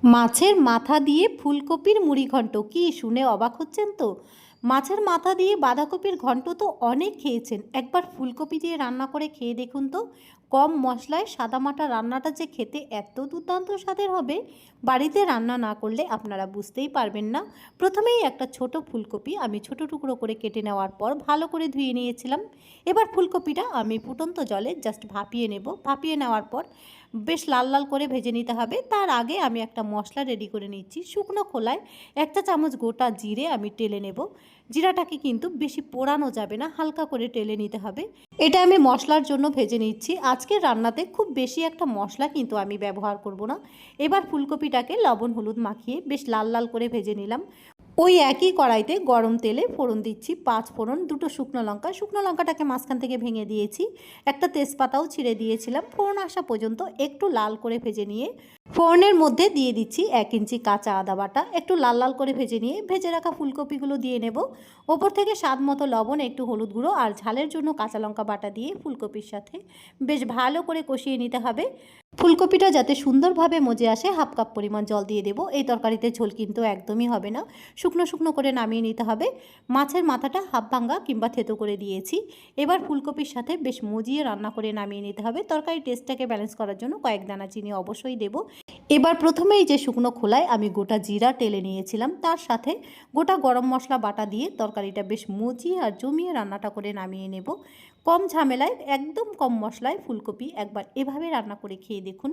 মাছের মাথা দিয়ে ফুলকপির মুড়িঘণ্ট কি শুনে অবাক হচ্ছেন তো? মাছের মাথা দিয়ে বাঁধাকপির ঘন্ট তো অনেক খেয়েছেন, একবার ফুলকপি দিয়ে রান্না করে খেয়ে দেখুন তো। কম মশলায় সাদামাটা রান্নাটা যে খেতে এত দুর্দান্ত স্বাদের হবে, বাড়িতে রান্না না করলে আপনারা বুঝতেই পারবেন না। প্রথমেই একটা ছোট ফুলকপি আমি ছোট টুকরো করে কেটে নেওয়ার পর ভালো করে ধুয়ে নিয়েছিলাম। এবার ফুলকপিটা আমি ফুটন্ত জলে জাস্ট ভাপিয়ে নেব। ভাপিয়ে নেওয়ার পর বেশ লাল লাল করে ভেজে নিতে হবে। তার আগে আমি একটা মশলা রেডি করে নিচ্ছি। শুকনো খোলায় 1 চা চামচ গোটা জিরে আমি টেলে নেব। জিরাটাকে কিন্তু বেশি পোড়ানো যাবে না, হালকা করে টেলে নিতে হবে। এটা আমি মশলার জন্য ভেজে নিচ্ছি। আজকের রান্নাতে খুব বেশি একটা মশলা কিন্তু আমি ব্যবহার করব না। এবার ফুলকপিটাকে লবণ হলুদ মাখিয়ে বেশ লাল লাল করে ভেজে নিলাম। ওই একই কড়াইতে গরম তেলে ফোড়ন দিচ্ছি 5 ফোড়ন, 2টো শুকনো লঙ্কা। শুকনো লঙ্কাটাকে মাঝখান থেকে ভেঙে দিয়েছি। একটা তেজপাতাও ছিঁড়ে দিয়েছিলাম। ফোড়ন আসা পর্যন্ত একটু লাল করে ভেজে নিয়ে ফোড়নের মধ্যে দিয়ে দিচ্ছি 1 ইঞ্চি কাঁচা আদা বাটা। একটু লাল লাল করে ভেজে নিয়ে ভেজে রাখা ফুলকপিগুলো দিয়ে নেব। ওপর থেকে স্বাদ মতো লবণ, একটু হলুদ গুঁড়ো আর ঝালের জন্য কাঁচা লঙ্কা বাটা দিয়ে ফুলকপির সাথে বেশ ভালো করে কষিয়ে নিতে হবে। ফুলকপিটা যাতে সুন্দরভাবে মজে আসে 1/2 কাপ পরিমাণ জল দিয়ে দেব। এই তরকারিতে ঝোল কিন্তু একদমই হবে না, শুকনো শুকনো করে নামিয়ে নিতে হবে। মাছের মাথাটা হাফ ভাঙা কিংবা থেতো করে দিয়েছি। এবার ফুলকপির সাথে বেশ মজিয়ে রান্না করে নামিয়ে নিতে হবে। তরকারির টেস্টটাকে ব্যালেন্স করার জন্য কয়েক দানা চিনি অবশ্যই দেব। এবার প্রথমেই যে শুকনো খোলায় আমি গোটা জিরা টেলে নিয়েছিলাম, তার সাথে গোটা গরম মশলা বাটা দিয়ে তরকারিটা বেশ মজিয়ে আর জমিয়ে রান্নাটা করে নামিয়ে নেব। কম ঝামেলায়, একদম কম মশলায় ফুলকপি একবার এভাবে রান্না করে খেয়ে দেখুন।